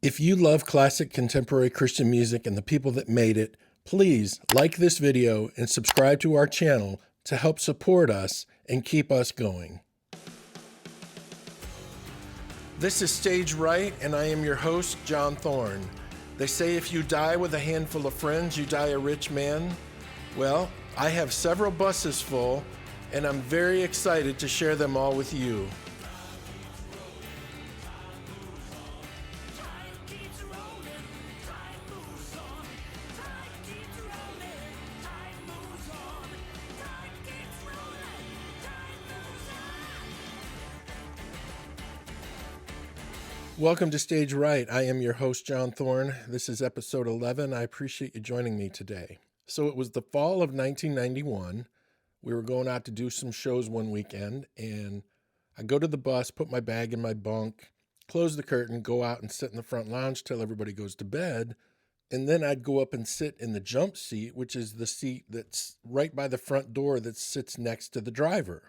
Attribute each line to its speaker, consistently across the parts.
Speaker 1: If you love classic contemporary Christian music and the people that made it, please like this video and subscribe to our channel to help support us and keep us going. This is Stage Right, and I am your host, John Thorne. They say if you die with a handful of friends, you die a rich man. Well, I have several buses full, and I'm very excited to share them all with you. Welcome to Stage Right. I am your host, John Thorne. This is episode 11. I appreciate you joining me today. So it was the fall of 1991. We were going out to do some shows one weekend, and I go to the bus, put my bag in my bunk, close the curtain, go out and sit in the front lounge till everybody goes to bed. And then I'd go up and sit in the jump seat, which is the seat that's right by the front door that sits next to the driver.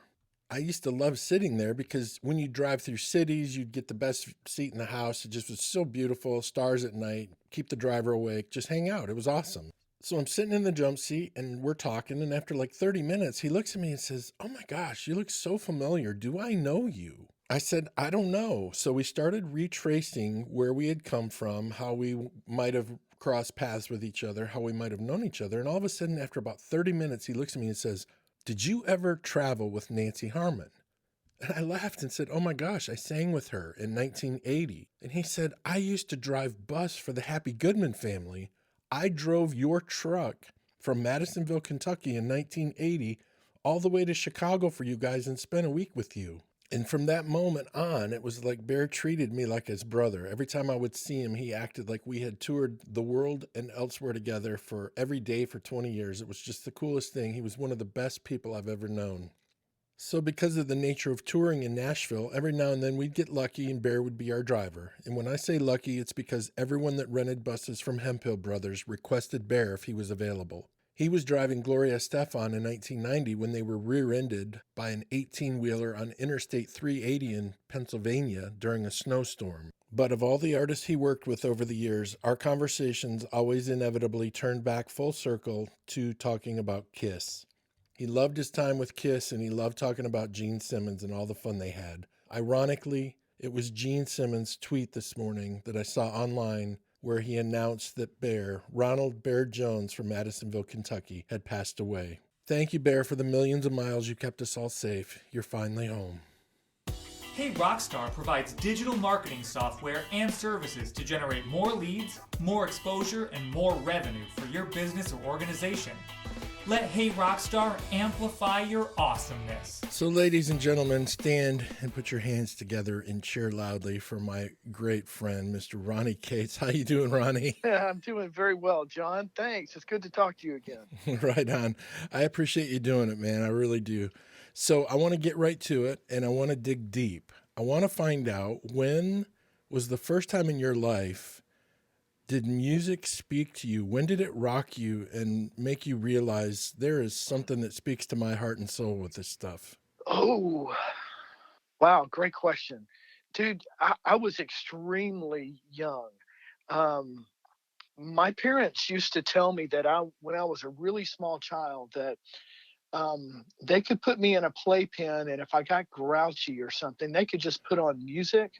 Speaker 1: I used to love sitting there because when you drive through cities, you'd get the best seat in the house. It just was so beautiful. Stars at night, keep the driver awake, just hang out. It was awesome. So I'm sitting in the jump seat and we're talking. And after like 30 minutes, he looks at me and says, "Oh my gosh, you look so familiar. Do I know you?" I said, "I don't know." So we started retracing where we had come from, how we might have crossed paths with each other, how we might have known each other. And all of a sudden, after about 30 minutes, he looks at me and says, "Did you ever travel with Nancy Harmon?" And I laughed and said, "Oh my gosh, I sang with her in 1980. And he said, "I used to drive bus for the Happy Goodman family. I drove your truck from Madisonville, Kentucky in 1980 all the way to Chicago for you guys and spent a week with you." And from that moment on, it was like Bear treated me like his brother. Every time I would see him, he acted like we had toured the world and elsewhere together for every day for 20 years. It was just the coolest thing. He was one of the best people I've ever known. So because of the nature of touring in Nashville, every now and then we'd get lucky and Bear would be our driver. And when I say lucky, it's because everyone that rented buses from Hemphill Brothers requested Bear if he was available. He was driving Gloria Estefan in 1990 when they were rear-ended by an 18-wheeler on Interstate 380 in Pennsylvania during a snowstorm. But of all the artists he worked with over the years, our conversations always inevitably turned back full circle to talking about Kiss. He loved his time with Kiss, and he loved talking about Gene Simmons and all the fun they had. Ironically, it was Gene Simmons' tweet this morning that I saw online where he announced that Ronald Bear Jones from Madisonville, Kentucky, had passed away. Thank you, Bear, for the millions of miles you kept us all safe. You're finally home.
Speaker 2: Hey Rockstar provides digital marketing software and services to generate more leads, more exposure, and more revenue for your business or organization. Let Hey Rockstar amplify your awesomeness.
Speaker 1: So ladies and gentlemen, stand and put your hands together and cheer loudly for my great friend, Mr. Ronnie Cates. How you doing, Ronnie?
Speaker 3: Yeah, I'm doing very well, John. Thanks. It's good to talk to you again.
Speaker 1: Right on. I appreciate you doing it, man. I really do. So I want to get right to it, and I want to dig deep. I want to find out, when was the first time in your life did music speak to you? When did it rock you and make you realize there is something that speaks to my heart and soul with this stuff?
Speaker 3: Oh, wow. Great question. Dude, I was extremely young. My parents used to tell me that when I was a really small child, that they could put me in a playpen, and if I got grouchy or something, they could just put on music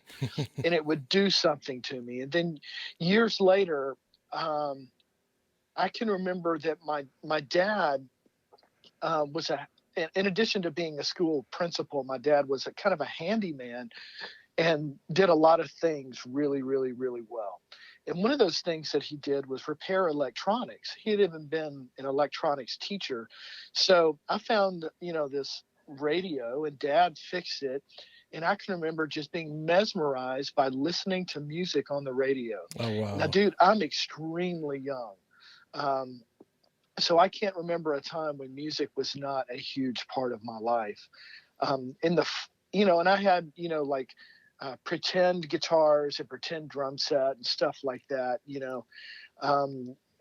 Speaker 3: and it would do something to me. And then years later, I can remember that my dad was in addition to being a school principal, my dad was a kind of a handyman and did a lot of things really, really, really well. And one of those things that he did was repair electronics. He had even been an electronics teacher. So I found, this radio, and Dad fixed it. And I can remember just being mesmerized by listening to music on the radio.
Speaker 1: Oh, wow.
Speaker 3: Now, dude, I'm extremely young. So I can't remember a time when music was not a huge part of my life. And I had, pretend guitars and pretend drum set and stuff like that,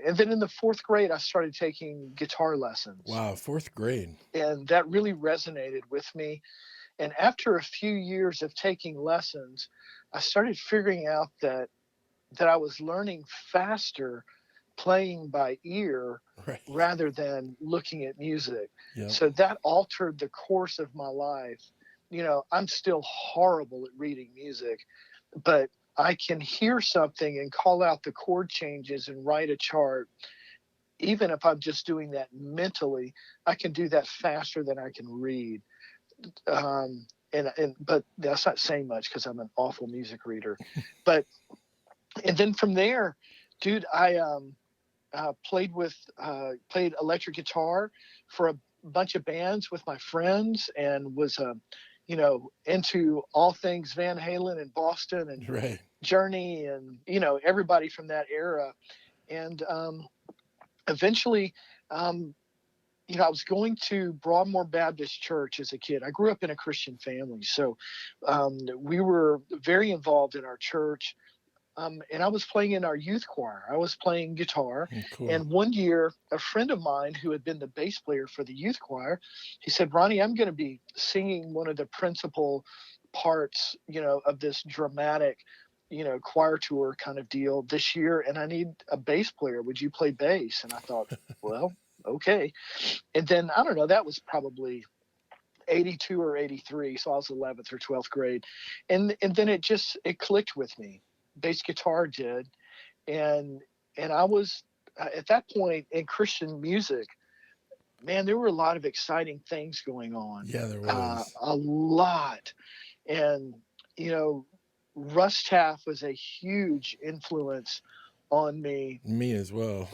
Speaker 3: and then in the fourth grade, I started taking guitar lessons.
Speaker 1: Wow, fourth grade.
Speaker 3: And that really resonated with me. And after a few years of taking lessons, I started figuring out that that I was learning faster playing by ear
Speaker 1: Right.
Speaker 3: rather than looking at music.
Speaker 1: Yep.
Speaker 3: So that altered the course of my life. You know, I'm still horrible at reading music, but I can hear something and call out the chord changes and write a chart. Even if I'm just doing that mentally, I can do that faster than I can read. But that's not saying much because I'm an awful music reader. But and then from there, dude, I played electric guitar for a bunch of bands with my friends, and was into all things Van Halen and Boston and
Speaker 1: Right.
Speaker 3: Journey, and everybody from that era. And eventually, um, I was going to Broadmoor Baptist Church as a kid. I grew up in a Christian family, so we were very involved in our church. And I was playing in our youth choir. I was playing guitar.
Speaker 1: Cool.
Speaker 3: And one year, a friend of mine who had been the bass player for the youth choir, he said, "Ronnie, I'm going to be singing one of the principal parts, of this dramatic, choir tour kind of deal this year. And I need a bass player. Would you play bass?" And I thought, well, okay. And then, I don't know, that was probably 82 or 83. So I was 11th or 12th grade. And then it clicked with me. Bass guitar did. And I was at that point in Christian music, man, there were a lot of exciting things going on.
Speaker 1: Yeah, there was.
Speaker 3: A lot. And, Russ Taff was a huge influence on me.
Speaker 1: Me as well.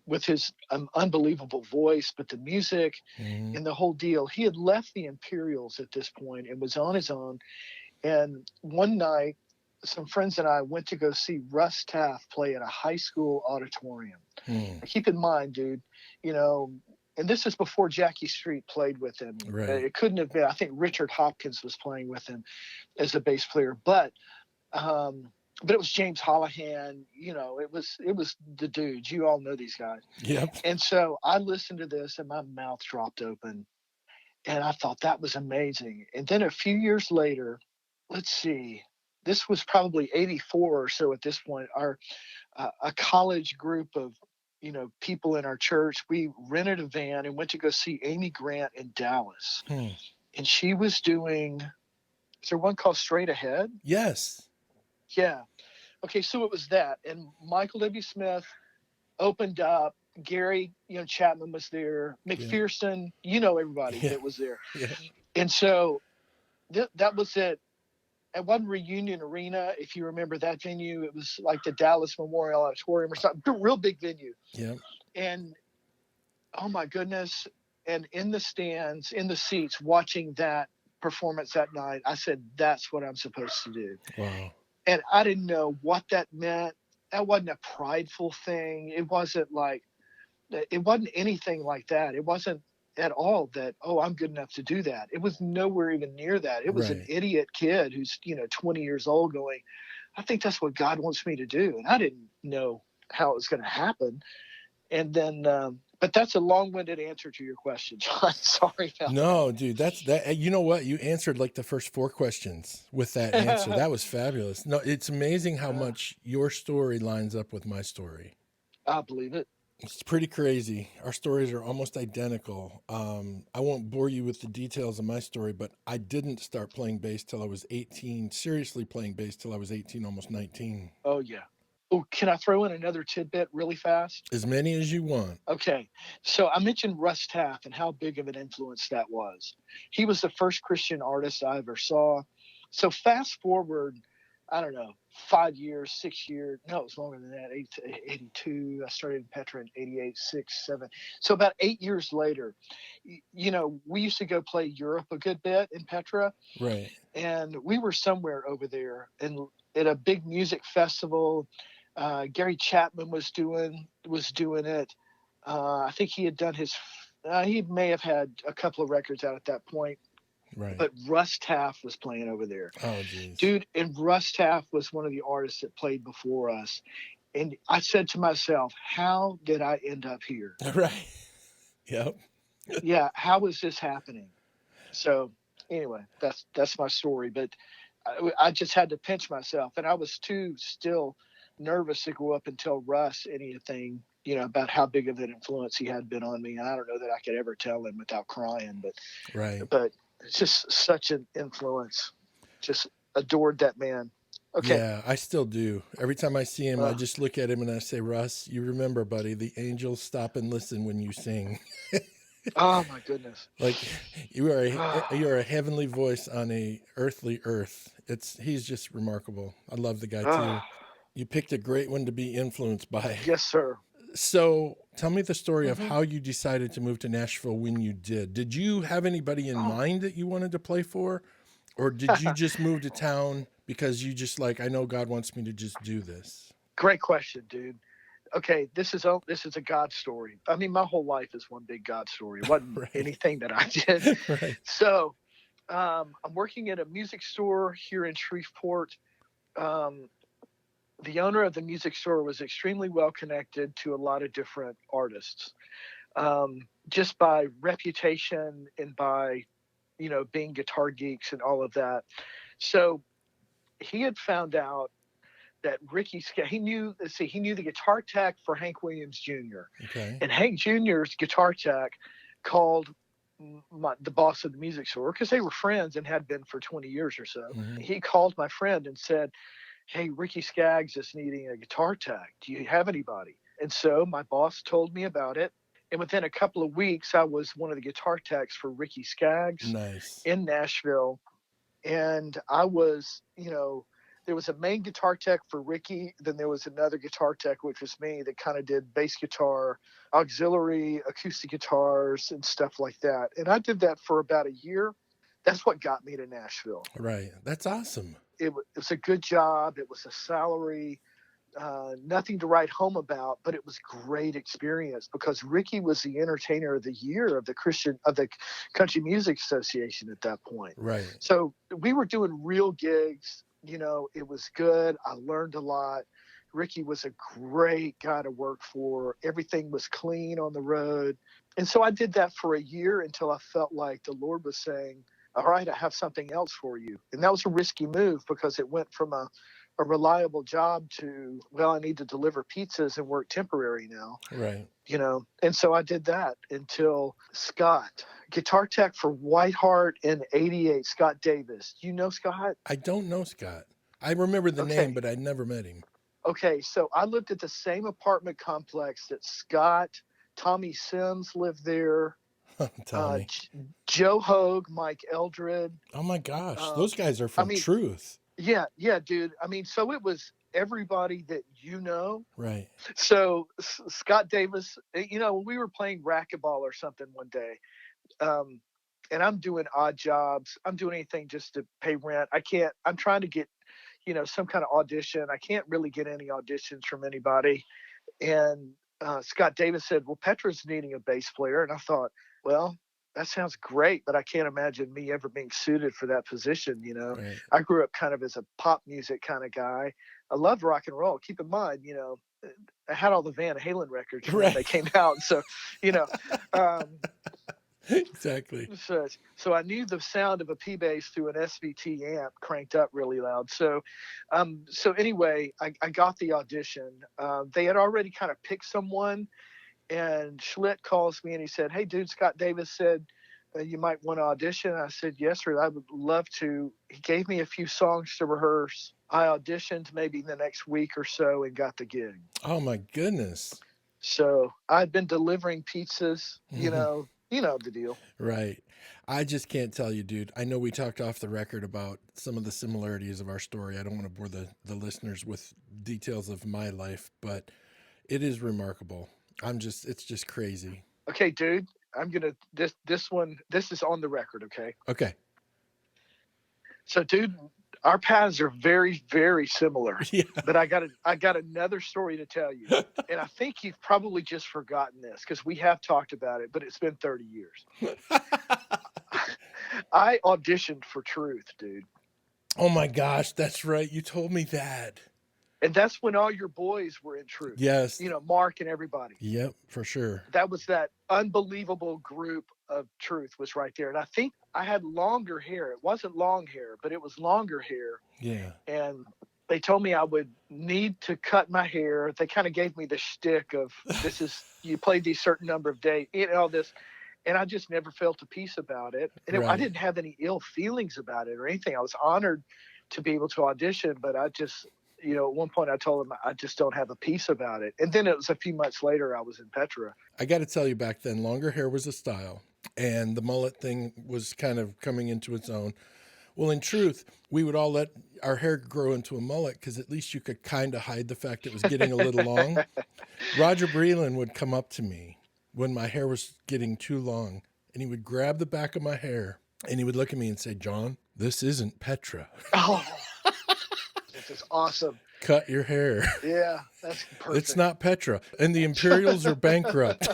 Speaker 3: With his unbelievable voice, but the music and the whole deal. He had left the Imperials at this point and was on his own. And one night, some friends and I went to go see Russ Taff play at a high school auditorium. Keep in mind, dude, and this is before Jackie Street played with him.
Speaker 1: Right.
Speaker 3: It couldn't have been. I think Richard Hopkins was playing with him as a bass player, but it was James Holohan. It was the dudes. You all know these guys.
Speaker 1: Yep.
Speaker 3: And so I listened to this, and my mouth dropped open, and I thought that was amazing. And then a few years later, let's see, this was probably 84 or so at this point. A college group of people in our church, we rented a van and went to go see Amy Grant in Dallas. And she was doing, is there one called Straight Ahead?
Speaker 1: Yes.
Speaker 3: Yeah. Okay, so it was that. And Michael W. Smith opened up. Gary, Chapman was there. McPherson, everybody that was there.
Speaker 1: Yeah.
Speaker 3: And so that was it. At one Reunion Arena, if you remember that venue, it was like the Dallas Memorial Auditorium or something, real big venue.
Speaker 1: Yeah.
Speaker 3: And oh my goodness. And in the stands, in the seats, watching that performance that night, I said, that's what I'm supposed to do.
Speaker 1: Wow.
Speaker 3: And I didn't know what that meant. That wasn't a prideful thing. It wasn't anything like that. It wasn't at all that, oh, I'm good enough to do that. It was nowhere even near that. It was
Speaker 1: Right.
Speaker 3: an idiot kid who's, 20 years old going, I think that's what God wants me to do. And I didn't know how it was going to happen. And then, but that's a long-winded answer to your question, John. Sorry about
Speaker 1: No, dude, that's that. You know what? You answered like the first 4 questions with that answer. That was fabulous. No, it's amazing how much your story lines up with my story.
Speaker 3: I believe it.
Speaker 1: It's pretty crazy. Our stories are almost identical. I won't bore you with the details of my story, but I didn't start playing bass till I was 18, seriously playing bass till I was 18, almost 19.
Speaker 3: Oh, yeah. Oh, can I throw in another tidbit really fast?
Speaker 1: As many as you want.
Speaker 3: Okay. So I mentioned Russ Taff and how big of an influence that was. He was the first Christian artist I ever saw. So fast forward, I don't know, 5 years, 6 years. No, it was longer than that. 82. I started in Petra in 88, 6, 7. So about 8 years later, we used to go play Europe a good bit in Petra.
Speaker 1: Right.
Speaker 3: And we were somewhere over there and at a big music festival. Gary Chapman was doing it. I think he had done he may have had a couple of records out at that point.
Speaker 1: Right.
Speaker 3: But Russ Taff was playing over there.
Speaker 1: Oh, geez.
Speaker 3: Dude, and Russ Taff was one of the artists that played before us. And I said to myself, how did I end up here?
Speaker 1: Right. Yep.
Speaker 3: Yeah, how is this happening? So anyway, that's my story. But I just had to pinch myself. And I was too still nervous to go up and tell Russ anything, about how big of an influence he had been on me. And I don't know that I could ever tell him without crying,
Speaker 1: Right.
Speaker 3: but it's just such an influence. Just adored that man. Okay.
Speaker 1: Yeah, I still do. Every time I see him, I
Speaker 3: Uh,
Speaker 1: just look at him and I say, Russ, you remember, buddy, the angels stop and listen when you sing.
Speaker 3: oh my goodness.
Speaker 1: Like you are a heavenly voice on a earthly earth. He's just remarkable. I love the guy too. You picked a great one to be influenced by.
Speaker 3: yes, sir.
Speaker 1: So tell me the story of
Speaker 3: hmm
Speaker 1: how you decided to move to Nashville when you did. Did you have anybody in
Speaker 3: Oh.
Speaker 1: mind that you wanted to play for? Or did you just move to town because you just like, I know God wants me to just do this?
Speaker 3: Great question, dude. Okay, this is a God story. I mean, my whole life is one big God story. It wasn't
Speaker 1: Right.
Speaker 3: anything that I did.
Speaker 1: Right.
Speaker 3: So I'm working at a music store here in Shreveport. Um, the owner of the music store was extremely well connected to a lot of different artists, just by reputation and by, being guitar geeks and all of that. So he had found out that he knew, he knew the guitar tech for Hank Williams Jr.
Speaker 1: Okay.
Speaker 3: And Hank Jr.'s guitar tech called the boss of the music store, because they were friends and had been for 20 years or so.
Speaker 1: Mm-hmm.
Speaker 3: He called my friend and said, hey, Ricky Skaggs is needing a guitar tech. Do you have anybody? And so my boss told me about it. And within a couple of weeks, I was one of the guitar techs for Ricky Skaggs
Speaker 1: Nice.
Speaker 3: in Nashville. And I was, there was a main guitar tech for Ricky. Then there was another guitar tech, which was me, that kind of did bass guitar, auxiliary, acoustic guitars, and stuff like that. And I did that for about a year. That's what got me to Nashville.
Speaker 1: Right. That's awesome.
Speaker 3: It was a good job. It was a salary, nothing to write home about, but it was great experience because Ricky was the entertainer of the year of the Country Music Association at that point.
Speaker 1: Right.
Speaker 3: So we were doing real gigs. It was good. I learned a lot. Ricky was a great guy to work for. Everything was clean on the road. And so I did that for a year until I felt like the Lord was saying, all right, I have something else for you. And that was a risky move because it went from a reliable job to, well, I need to deliver pizzas and work temporary now.
Speaker 1: Right.
Speaker 3: And so I did that until Scott, guitar tech for Whiteheart in 88, Scott Davis. Do you know Scott?
Speaker 1: I don't know Scott. I remember the name, but I never met him.
Speaker 3: Okay, so I lived at the same apartment complex that Scott, Tommy Sims lived there.
Speaker 1: Tommy.
Speaker 3: Joe Hogue, Mike Eldred.
Speaker 1: Oh my gosh, those guys are from Truth.
Speaker 3: Yeah, dude. I mean, so it was everybody that
Speaker 1: Right.
Speaker 3: So Scott Davis, when we were playing racquetball or something one day, and I'm doing odd jobs. I'm doing anything just to pay rent. I'm trying to get, some kind of audition. I can't really get any auditions from anybody. And Scott Davis said, well, Petra's needing a bass player. And I thought, well, that sounds great, but I can't imagine me ever being suited for that position.
Speaker 1: Right.
Speaker 3: I grew up kind of as a pop music kind of guy. I loved rock and roll. Keep in mind, I had all the Van Halen records when they came out. So,
Speaker 1: Exactly.
Speaker 3: So I knew the sound of a P bass through an SVT amp cranked up really loud. So anyway, I got the audition. They had already kind of picked someone, and Schlitt calls me and he said, hey, dude, Scott Davis said you might want to audition. I said, yes, sir, I would love to. He gave me a few songs to rehearse. I auditioned maybe the next week or so and got the gig.
Speaker 1: Oh, my goodness.
Speaker 3: So I'd been delivering pizzas, you know the deal.
Speaker 1: Right. I just can't tell you, dude. I know we talked off the record about some of the similarities of our story. I don't want to bore the listeners with details of my life, but it is remarkable. It's just crazy.
Speaker 3: Okay, dude, I'm going to, this is on the record. Okay.
Speaker 1: Okay.
Speaker 3: So, dude, our paths are very, very similar.
Speaker 1: Yeah.
Speaker 3: But I got another story to tell you. And I think you've probably just forgotten this because we have talked about it, but it's been 30 years. I auditioned for Truth, dude.
Speaker 1: Oh my gosh, that's right. You told me that.
Speaker 3: And that's when all your boys were in Truth.
Speaker 1: Yes.
Speaker 3: Mark and everybody.
Speaker 1: Yep, for sure.
Speaker 3: That was that unbelievable group of Truth was right there. And I think I had longer hair. It wasn't long hair, but it was longer hair.
Speaker 1: Yeah.
Speaker 3: And they told me I would need to cut my hair. They kind of gave me the shtick of, this is, you played these certain number of days, all this. And I just never felt a peace about it. And I
Speaker 1: Right.
Speaker 3: didn't have any ill feelings about it or anything. I was honored to be able to audition, but I just, at one point I told them I just don't have a peace about it. And then it was a few months later I was in Petra.
Speaker 1: I got to tell you, back then, longer hair was a style, and the mullet thing was kind of coming into its own. Well, in truth, we would all let our hair grow into a mullet because at least you could kind of hide the fact it was getting a little long. Roger Breland would come up to me when my hair was getting too long, and he would grab the back of my hair, and he would look at me and say, "John, this isn't Petra.
Speaker 3: Oh, this is awesome.
Speaker 1: Cut your hair.
Speaker 3: Yeah, that's perfect.
Speaker 1: It's not Petra. And the Imperials are bankrupt."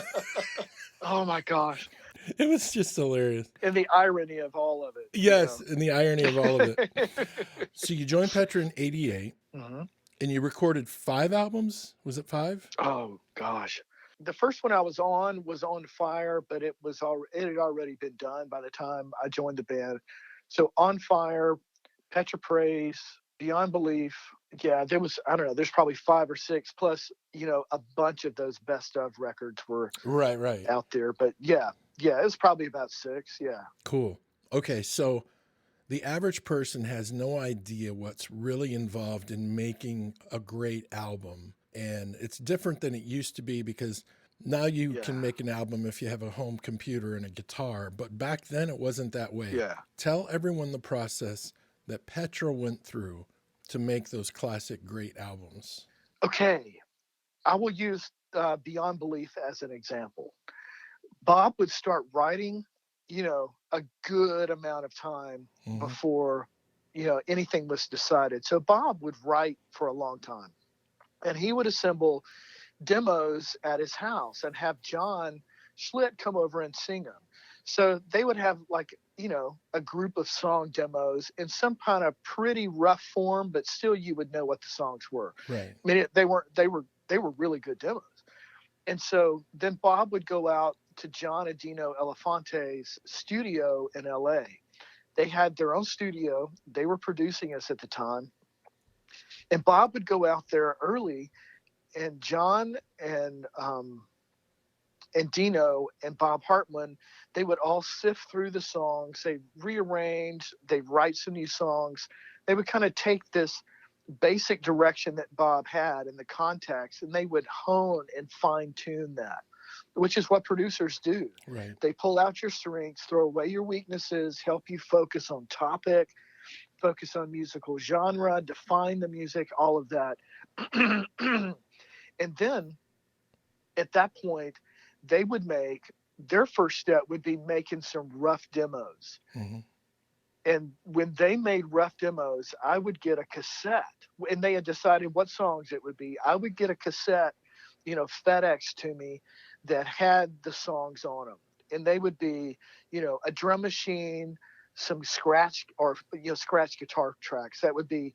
Speaker 3: Oh my gosh.
Speaker 1: It was just hilarious.
Speaker 3: And the irony of all of it.
Speaker 1: Yes, and the irony of all of it. So you joined Petra in '88, and you recorded 5 albums? Was it 5?
Speaker 3: Oh gosh. The first one I was on Fire, but it had already been done by the time I joined the band. So On Fire, Petra Praise, Beyond Belief. Yeah, there was, I don't know, there's probably 5 or 6 plus, a bunch of those best of records were
Speaker 1: Right
Speaker 3: out there. But yeah, it was probably about 6. Yeah.
Speaker 1: Cool. Okay, so the average person has no idea what's really involved in making a great album. And it's different than it used to be because now you can make an album if you have a home computer and a guitar. But back then it wasn't that way.
Speaker 3: Yeah.
Speaker 1: Tell everyone the process that Petra went through to make those classic great albums.
Speaker 3: Okay. I will use Beyond Belief as an example. Bob would start writing, a good amount of time before, anything was decided. So Bob would write for a long time, and he would assemble demos at his house and have John Schlitt come over and sing them. So they would have a group of song demos in some kind of pretty rough form, but still you would know what the songs were.
Speaker 1: Right.
Speaker 3: I mean, they were really good demos. And so then Bob would go out to John and Dino Elefante's studio in LA. They had their own studio. They were producing us at the time. And Bob would go out there early, and John and Dino and Bob Hartman, they would all sift through the songs. They rearrange, they write some new songs. They would kind of take this basic direction that Bob had in the context, and they would hone and fine tune that, which is what producers do.
Speaker 1: Right.
Speaker 3: They pull out your strengths, throw away your weaknesses, help you focus on topic, focus on musical genre, define the music, all of that. And then at that point, they would their first step would be making some rough demos. And when they made rough demos, I would get a cassette, and they had decided what songs it would be. I would get a cassette, FedEx to me, that had the songs on them. And they would be, a drum machine, some scratch guitar tracks. That would be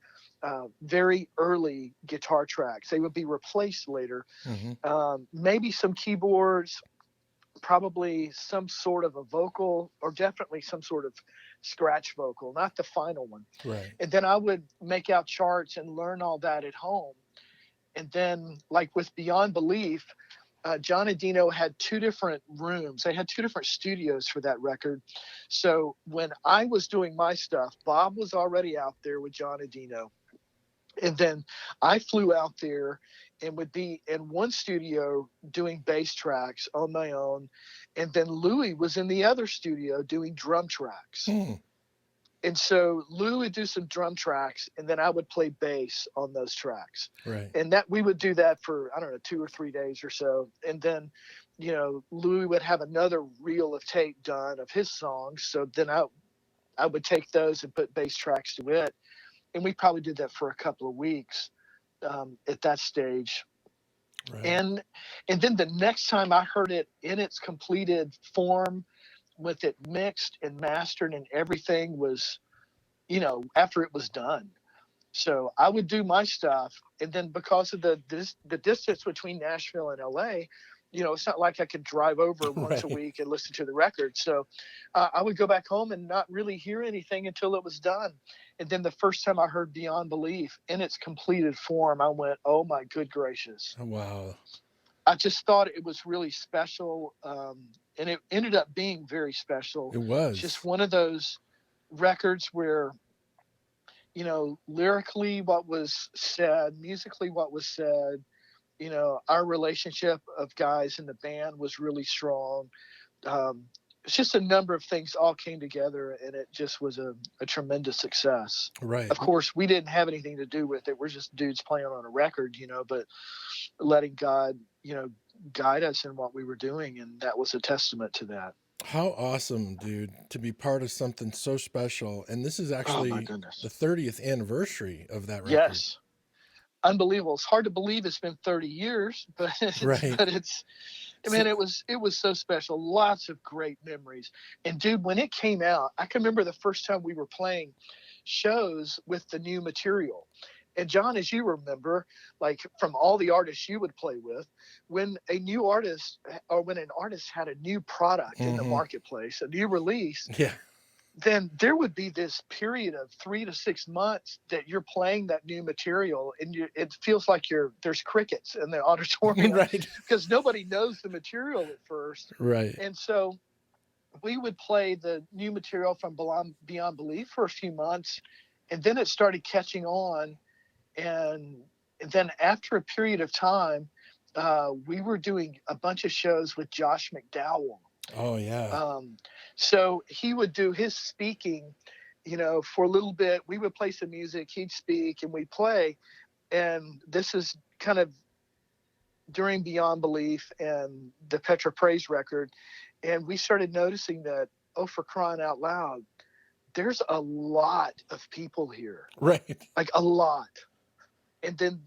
Speaker 3: very early guitar tracks. They would be replaced later. Maybe some keyboards, probably some sort of a vocal, or definitely some sort of scratch vocal, not the final one.
Speaker 1: Right.
Speaker 3: And then I would make out charts and learn all that at home. And then, like with Beyond Belief, John and Dino had 2 different rooms. They had 2 different studios for that record. So when I was doing my stuff, Bob was already out there with John and Dino. And then I flew out there and would be in one studio doing bass tracks on my own. And then Louis was in the other studio doing drum tracks. And so Lou would do some drum tracks, and then I would play bass on those tracks.
Speaker 1: Right.
Speaker 3: And that we would do that for, 2 or 3 days or so. And then, Louis would have another reel of tape done of his songs. So then I would take those and put bass tracks to it. And we probably did that for a couple of weeks at that stage. Right. And then the next time I heard it in its completed form, with it mixed and mastered and everything, was, after it was done. So I would do my stuff. And then because of the distance between Nashville and LA, it's not like I could drive over once a
Speaker 1: Right.
Speaker 3: week and listen to the record. So I would go back home and not really hear anything until it was done. And then the first time I heard Beyond Belief in its completed form, I went, oh my good gracious.
Speaker 1: Wow.
Speaker 3: I just thought it was really special. And it ended up being very special.
Speaker 1: It was.
Speaker 3: Just one of those records where, lyrically what was said, musically what was said, our relationship of guys in the band was really strong. It's just a number of things all came together, and it just was a tremendous success.
Speaker 1: Right.
Speaker 3: Of course, we didn't have anything to do with it. We're just dudes playing on a record, but letting God, guide us in what we were doing. And that was a testament to that.
Speaker 1: How awesome, dude, to be part of something so special. And this is actually the 30th anniversary of that record.
Speaker 3: Yes. Unbelievable. It's hard to believe it's been 30 years, but
Speaker 1: Right.
Speaker 3: It was so special. Lots of great memories. And dude, when it came out, I can remember the first time we were playing shows with the new material. And John, as you remember, like from all the artists you would play with, when a new artist or when an artist had a new product in the marketplace, a new release,
Speaker 1: yeah,
Speaker 3: then there would be this period of 3 to 6 months that you're playing that new material, and it feels like there's crickets in the auditorium,
Speaker 1: right?
Speaker 3: Because nobody knows the material at first,
Speaker 1: right?
Speaker 3: And so we would play the new material from Beyond Belief for a few months, and then it started catching on, and then after a period of time, we were doing a bunch of shows with Josh McDowell.
Speaker 1: Oh yeah.
Speaker 3: So he would do his speaking, for a little bit. We would play some music, he'd speak, and we'd play. And this is kind of during Beyond Belief and the Petra Praise record. And we started noticing that, for crying out loud, there's a lot of people here.
Speaker 1: Right.
Speaker 3: Like a lot. And then,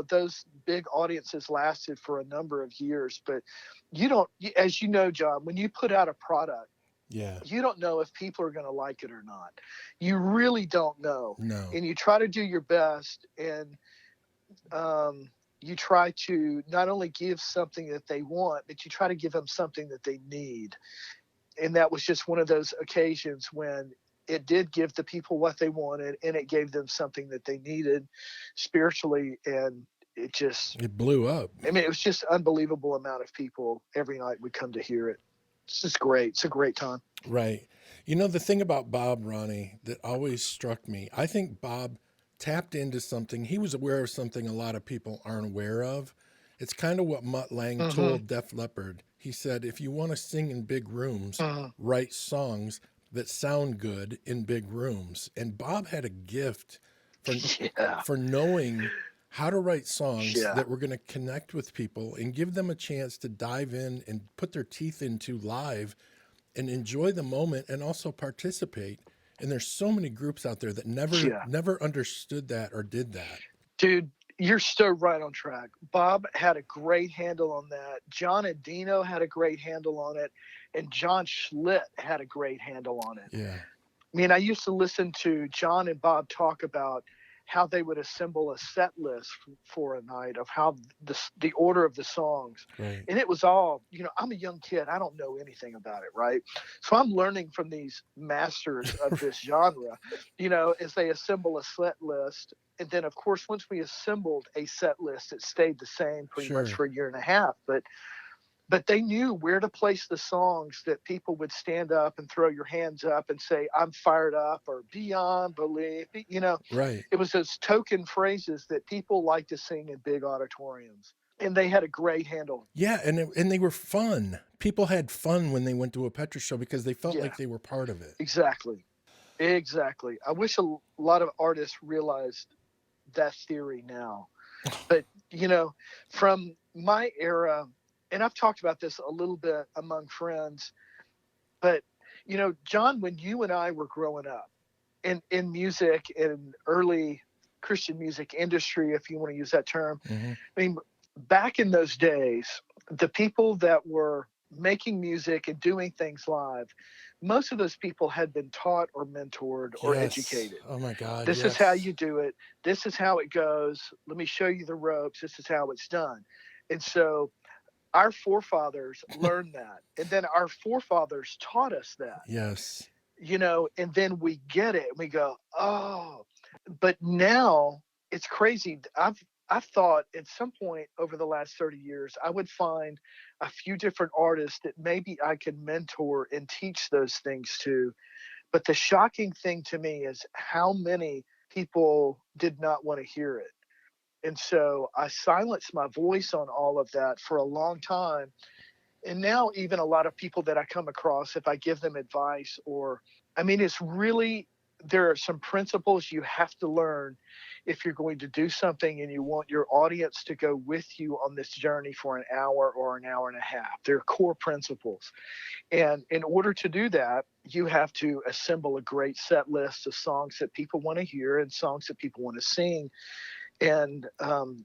Speaker 3: those big audiences lasted for a number of years. But as you know, John, when you put out a product,
Speaker 1: yeah,
Speaker 3: you don't know if people are going to like it or not. You really don't know.
Speaker 1: No.
Speaker 3: And you try to do your best, and you try to not only give something that they want, but you try to give them something that they need. And that was just one of those occasions when it did give the people what they wanted, and it gave them something that they needed spiritually. And
Speaker 1: it blew up.
Speaker 3: I mean, it was just unbelievable amount of people every night would come to hear it. It's just great. It's a great time.
Speaker 1: Right. The thing about Bob, Ronnie, that always struck me, I think Bob tapped into something. He was aware of something a lot of people aren't aware of. It's kind of what Mutt Lange told Def Leppard. He said, if you want to sing in big rooms, write songs that sound good in big rooms. And Bob had a gift for knowing how to write songs that were going to connect with people and give them a chance to dive in and put their teeth into live and enjoy the moment and also participate. And there's so many groups out there that never understood that or did that.
Speaker 3: Dude, you're so right on track. Bob had a great handle on that. John and Dino had a great handle on it. And John Schlitt had a great handle on it.
Speaker 1: Yeah.
Speaker 3: I mean, I used to listen to John and Bob talk about how they would assemble a set list for a night of how the order of the songs.
Speaker 1: Right.
Speaker 3: And it was all, I'm a young kid. I don't know anything about it, right? So I'm learning from these masters of this genre, as they assemble a set list. And then, of course, once we assembled a set list, it stayed the same pretty much for a year and a half. But they knew where to place the songs that people would stand up and throw your hands up and say, I'm fired up, or Beyond Belief.
Speaker 1: Right.
Speaker 3: It was those token phrases that people like to sing in big auditoriums. And they had a great handle.
Speaker 1: Yeah, and they were fun. People had fun when they went to a Petra show because they felt like they were part of it.
Speaker 3: Exactly. I wish a lot of artists realized that theory now. But, from my era, and I've talked about this a little bit among friends, but, John, when you and I were growing up in music, in early Christian music industry, if you want to use that term, I mean, back in those days, the people that were making music and doing things live, most of those people had been taught or mentored or educated.
Speaker 1: Oh my God.
Speaker 3: This is how you do it. This is how it goes. Let me show you the ropes. This is how it's done. And so our forefathers learned that. And then our forefathers taught us that,
Speaker 1: Yes.
Speaker 3: and then we get it and we go, oh, but now it's crazy. I've thought at some point over the last 30 years, I would find a few different artists that maybe I could mentor and teach those things to. But the shocking thing to me is how many people did not want to hear it. And so I silenced my voice on all of that for a long time. And now even a lot of people that I come across, if I give them advice it's really, there are some principles you have to learn if you're going to do something and you want your audience to go with you on this journey for an hour or an hour and a half. They're core principles. And in order to do that, you have to assemble a great set list of songs that people want to hear and songs that people want to sing. And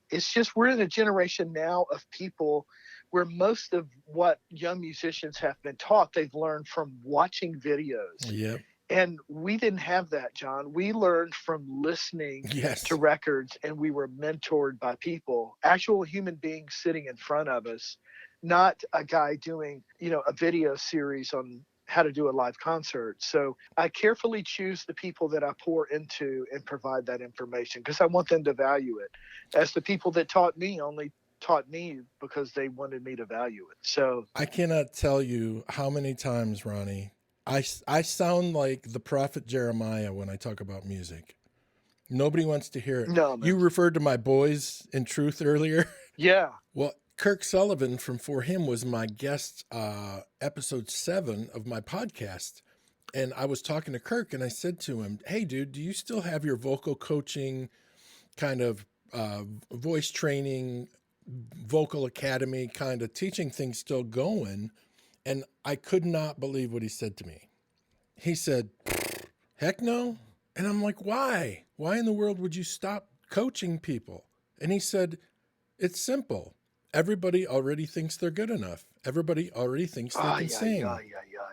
Speaker 3: it's just, we're in a generation now of people where most of what young musicians have been taught, they've learned from watching videos.
Speaker 1: Yep.
Speaker 3: And we didn't have that, John. We learned from listening
Speaker 1: Yes.
Speaker 3: to records, and we were mentored by people, actual human beings sitting in front of us, not a guy doing, a video series on how to do a live concert. So I carefully choose the people that I pour into and provide that information because I want them to value it. As the people that taught me only taught me because they wanted me to value it. So
Speaker 1: I cannot tell you how many times, Ronnie, I sound like the prophet Jeremiah when I talk about music. Nobody wants to hear it.
Speaker 3: No, man.
Speaker 1: You referred to my boys in Truth earlier.
Speaker 3: Yeah.
Speaker 1: Well, Kirk Sullivan from For Him was my guest, episode 7 of my podcast. And I was talking to Kirk and I said to him, hey, dude, do you still have your vocal coaching kind of voice training, vocal academy kind of teaching thing still going? And I could not believe what he said to me. He said, heck no. And I'm like, why? Why in the world would you stop coaching people? And he said, it's simple. Everybody already thinks they're good enough. Everybody already thinks they can sing.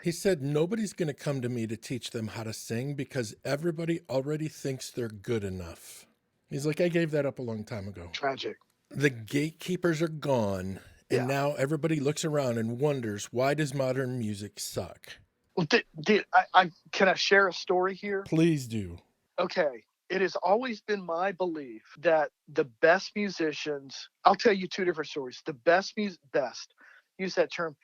Speaker 1: He said, nobody's going to come to me to teach them how to sing because everybody already thinks they're good enough. He's like, I gave that up a long time ago.
Speaker 3: Tragic.
Speaker 1: The gatekeepers are gone. And now everybody looks around and wonders, why does modern music suck?
Speaker 3: Well, can I share a story here?
Speaker 1: Please do.
Speaker 3: Okay. It has always been my belief that the best musicians, I'll tell you 2 different stories. The best, use that term.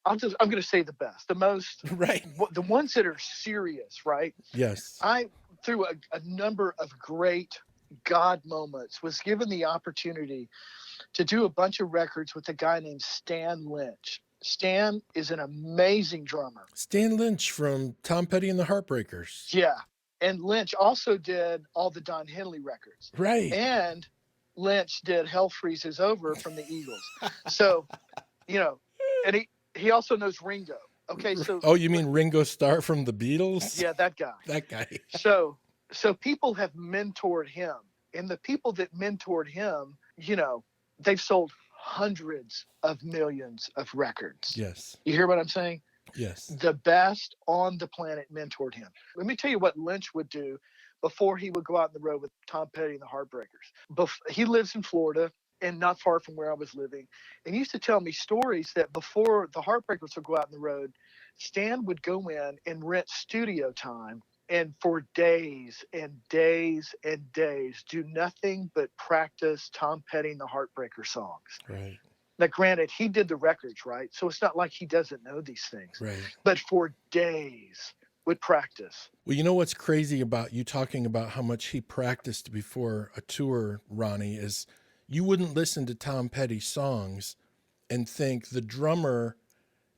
Speaker 3: I'm going to say the best, the most,
Speaker 1: right.
Speaker 3: The ones that are serious, right?
Speaker 1: Yes.
Speaker 3: Through a number of great God moments, was given the opportunity to do a bunch of records with a guy named Stan Lynch. Stan is an amazing drummer. Stan
Speaker 1: Lynch from Tom Petty and the Heartbreakers.
Speaker 3: Yeah. And Lynch also did all the Don Henley records.
Speaker 1: Right.
Speaker 3: And Lynch did Hell Freezes Over from the Eagles. So, and he also knows Ringo. Okay, so.
Speaker 1: Oh, you mean Ringo Starr from the Beatles?
Speaker 3: Yeah, that guy.
Speaker 1: That guy.
Speaker 3: So people have mentored him. And the people that mentored him, they've sold hundreds of millions of records.
Speaker 1: Yes.
Speaker 3: You hear what I'm saying?
Speaker 1: Yes.
Speaker 3: The best on the planet mentored him. Let me tell you what Lynch would do before he would go out on the road with Tom Petty and the Heartbreakers. He lives in Florida and not far from where I was living. And he used to tell me stories that before the Heartbreakers would go out on the road, Stan would go in and rent studio time and for days and days and days do nothing but practice Tom Petty and the Heartbreaker songs.
Speaker 1: Right.
Speaker 3: Now, granted, he did the records, right? So it's not like he doesn't know these things.
Speaker 1: Right.
Speaker 3: But for days would practice.
Speaker 1: Well, you know what's crazy about you talking about how much he practiced before a tour, Ronnie, is you wouldn't listen to Tom Petty songs and think the drummer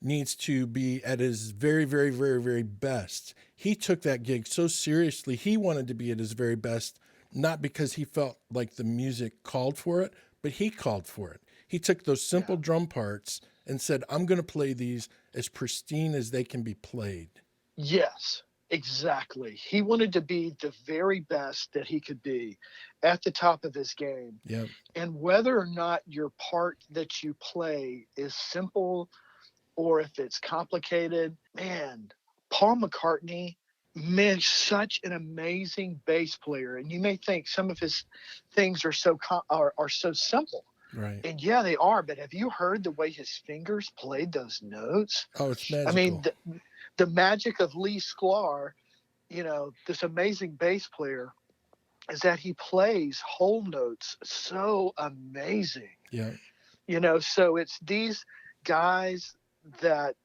Speaker 1: needs to be at his very, very, very, very best. He took that gig so seriously. He wanted to be at his very best, not because he felt like the music called for it, but he called for it. He took those simple drum parts and said, I'm going to play these as pristine as they can be played.
Speaker 3: Yes, exactly. He wanted to be the very best that he could be at the top of his game.
Speaker 1: Yep.
Speaker 3: And whether or not your part that you play is simple or if it's complicated, man, Paul McCartney, man, such an amazing bass player. And you may think some of his things are so simple.
Speaker 1: Right.
Speaker 3: And yeah, they are. But have you heard the way his fingers played those notes?
Speaker 1: Oh, it's
Speaker 3: I mean,
Speaker 1: magical.
Speaker 3: the magic of Lee Sklar, this amazing bass player, is that he plays whole notes so amazing.
Speaker 1: Yeah.
Speaker 3: So it's these guys that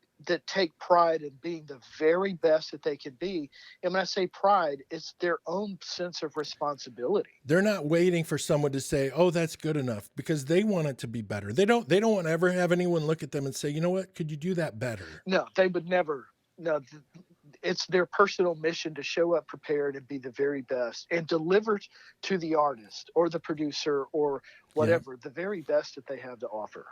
Speaker 3: take pride in being the very best that they can be. And when I say pride, it's their own sense of responsibility.
Speaker 1: They're not waiting for someone to say, "Oh, that's good enough," because they want it to be better. They don't want to ever have anyone look at them and say, "You know what? Could you do that better?"
Speaker 3: No, they would never. No, it's their personal mission to show up prepared and be the very best and deliver to the artist or the producer or whatever the very best that they have to offer.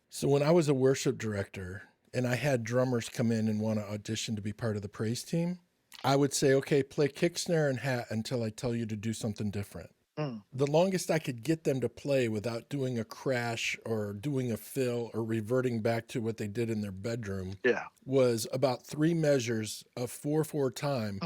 Speaker 1: So when I was a worship director and I had drummers come in and want to audition to be part of the praise team, I would say, "Okay, play kick, snare, and hat until I tell you to do something different." The longest I could get them to play without doing a crash or doing a fill or reverting back to what they did in their bedroom was about 3 measures of 4/4 time.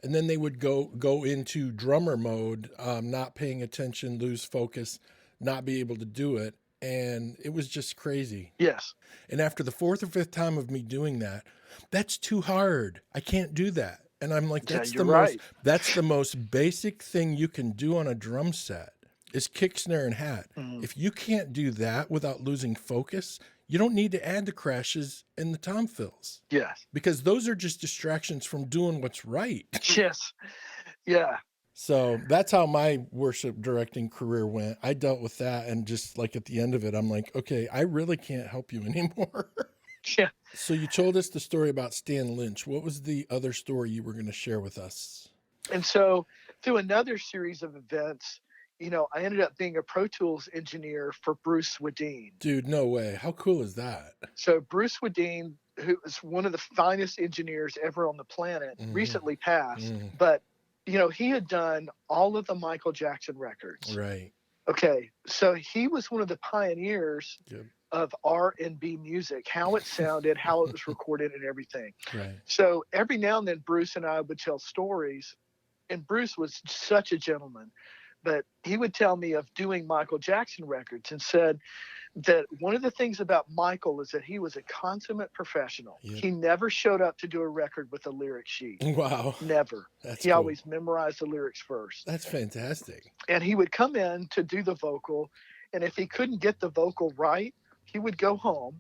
Speaker 1: And then they would go into drummer mode, not paying attention, lose focus, not be able to do it. And it was just crazy.
Speaker 3: Yes.
Speaker 1: And after the 4th or 5th time of me doing that, that's too hard. I can't do that. And I'm like, that's the most basic thing you can do on a drum set is kick, snare, and hat. If you can't do that without losing focus, you don't need to add the crashes and the tom fills.
Speaker 3: Yes.
Speaker 1: Because those are just distractions from doing what's right.
Speaker 3: Yes. Yeah.
Speaker 1: So that's how my worship directing career went. I dealt with that. And just like at the end of it, I'm like, okay, I really can't help you anymore.
Speaker 3: Yeah.
Speaker 1: So you told us the story about Stan Lynch. What was the other story you were going to share with us?
Speaker 3: And so through another series of events, I ended up being a Pro Tools engineer for Bruce Swedien.
Speaker 1: Dude, no way. How cool is that?
Speaker 3: So Bruce Swedien, who is one of the finest engineers ever on the planet, recently passed. But, he had done all of the Michael Jackson records.
Speaker 1: Right.
Speaker 3: Okay. So he was one of the pioneers of R&B music, how it sounded, how it was recorded, and everything.
Speaker 1: Right.
Speaker 3: So every now and then, Bruce and I would tell stories, and Bruce was such a gentleman, but he would tell me of doing Michael Jackson records and said that one of the things about Michael is that he was a consummate professional.
Speaker 1: Yep.
Speaker 3: He never showed up to do a record with a lyric sheet.
Speaker 1: Wow.
Speaker 3: Never.
Speaker 1: That's
Speaker 3: he
Speaker 1: cool.
Speaker 3: always memorized the lyrics first.
Speaker 1: That's fantastic.
Speaker 3: And he would come in to do the vocal, and if he couldn't get the vocal right, he would go home,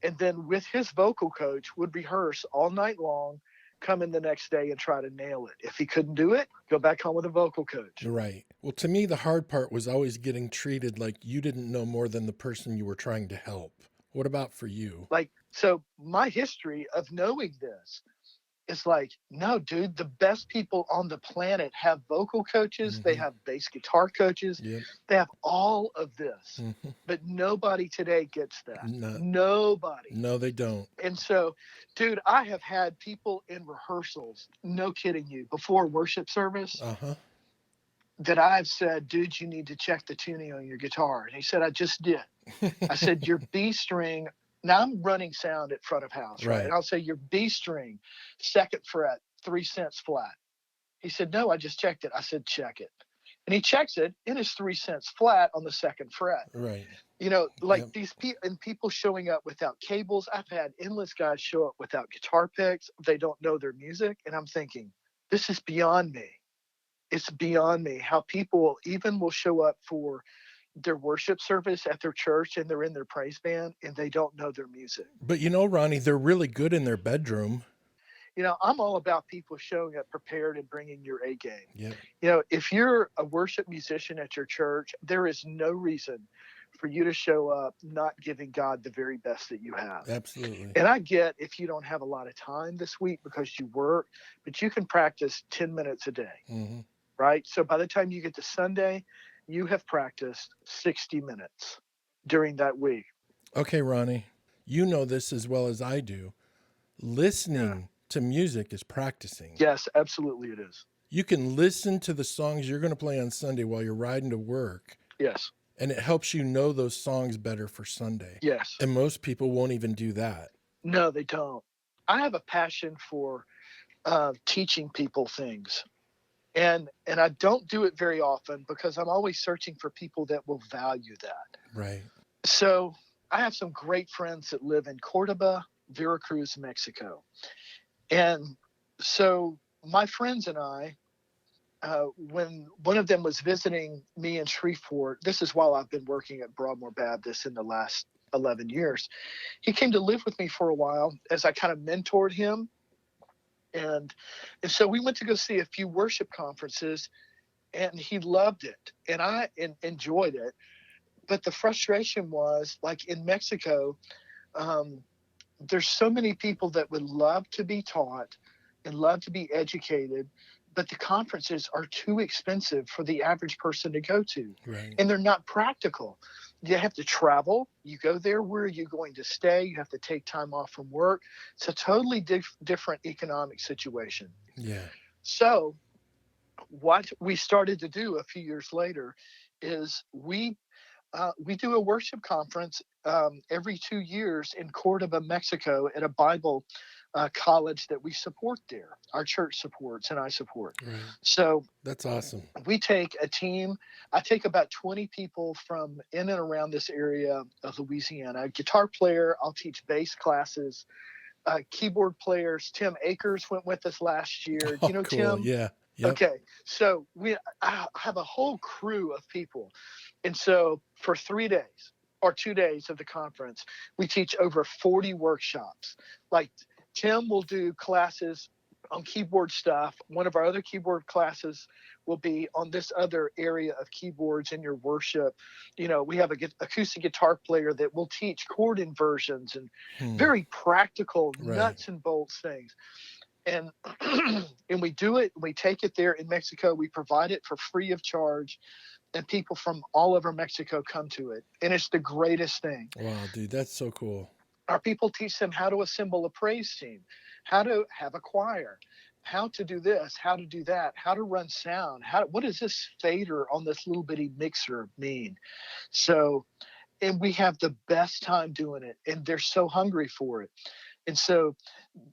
Speaker 3: and then with his vocal coach would rehearse all night long, come in the next day and try to nail it. If he couldn't do it, go back home with a vocal coach.
Speaker 1: Right. Well, to me, the hard part was always getting treated like you didn't know more than the person you were trying to help. What about for you?
Speaker 3: So my history of knowing this, it's like, no, dude, the best people on the planet have vocal coaches. They have bass guitar coaches.
Speaker 1: Yep.
Speaker 3: They have all of this, but nobody today gets that.
Speaker 1: No.
Speaker 3: Nobody.
Speaker 1: No, they don't.
Speaker 3: And so, dude, I have had people in rehearsals, no kidding you, before worship service that I've said, dude, you need to check the tuning on your guitar. And he said, I just did. I said, your B string. Now I'm running sound at front of house, right? And I'll say your B string, 2nd fret, 3 cents flat. He said, no, I just checked it. I said, check it. And he checks it, and it's 3 cents flat on the 2nd fret.
Speaker 1: Right.
Speaker 3: These people showing up without cables. I've had endless guys show up without guitar picks. They don't know their music. And I'm thinking, this is beyond me. It's beyond me how people even will show up for their worship service at their church and they're in their praise band and they don't know their music.
Speaker 1: But Ronnie, they're really good in their bedroom.
Speaker 3: I'm all about people showing up prepared and bringing your A game.
Speaker 1: Yeah.
Speaker 3: If you're a worship musician at your church, there is no reason for you to show up not giving God the very best that you have.
Speaker 1: Absolutely.
Speaker 3: And I get if you don't have a lot of time this week because you work, but you can practice 10 minutes a day, right? So by the time you get to Sunday, you have practiced 60 minutes during that week.
Speaker 1: Okay, Ronnie, you know this as well as I do. Listening to music is practicing.
Speaker 3: Yes, absolutely it is.
Speaker 1: You can listen to the songs you're going to play on Sunday while you're riding to work.
Speaker 3: Yes.
Speaker 1: And it helps you know those songs better for Sunday.
Speaker 3: Yes.
Speaker 1: And most people won't even do that.
Speaker 3: No, they don't. I have a passion for teaching people things. And I don't do it very often because I'm always searching for people that will value that.
Speaker 1: Right.
Speaker 3: So I have some great friends that live in Cordoba, Veracruz, Mexico. And so my friends and I, when one of them was visiting me in Shreveport, this is while I've been working at Broadmoor Baptist in the last 11 years, he came to live with me for a while as I kind of mentored him. And, and so we went to go see a few worship conferences, and he loved it. And I enjoyed it. But the frustration was, like in Mexico, um, there's so many people that would love to be taught and love to be educated, but the conferences are too expensive for the average person to go to.
Speaker 1: Right.
Speaker 3: And they're not practical. You have to travel. You go there. Where are you going to stay? You have to take time off from work. It's a totally different economic situation.
Speaker 1: Yeah.
Speaker 3: So what we started to do a few years later is we do a worship conference every 2 years in Cordoba, Mexico, at a Bible college that we support there. Our church supports and I support.
Speaker 1: Right.
Speaker 3: So
Speaker 1: That's awesome.
Speaker 3: we take a team. I take about 20 people from in and around this area of Louisiana. A guitar player, I'll teach bass classes. Keyboard players, Tim Akers went with us last year.
Speaker 1: Oh,
Speaker 3: Do you know
Speaker 1: cool.
Speaker 3: Tim?
Speaker 1: Yeah. Yep.
Speaker 3: Okay, so I have a whole crew of people, and so for 3 days or 2 days of the conference, we teach over 40 workshops. Like Tim will do classes on keyboard stuff. One of our other keyboard classes will be on this other area of keyboards in your worship. You know, we have a acoustic guitar player that will teach chord inversions and very practical
Speaker 1: Right.
Speaker 3: nuts and bolts things. And and we do it. We take it there in Mexico. We provide it for free of charge, and people from all over Mexico come to it. And it's the greatest thing.
Speaker 1: Wow, dude, that's so cool.
Speaker 3: Our people teach them how to assemble a praise team, how to have a choir, how to do this, how to do that, how to run sound. What does this fader on this little bitty mixer mean? So, and we have the best time doing it, and they're so hungry for it. And so,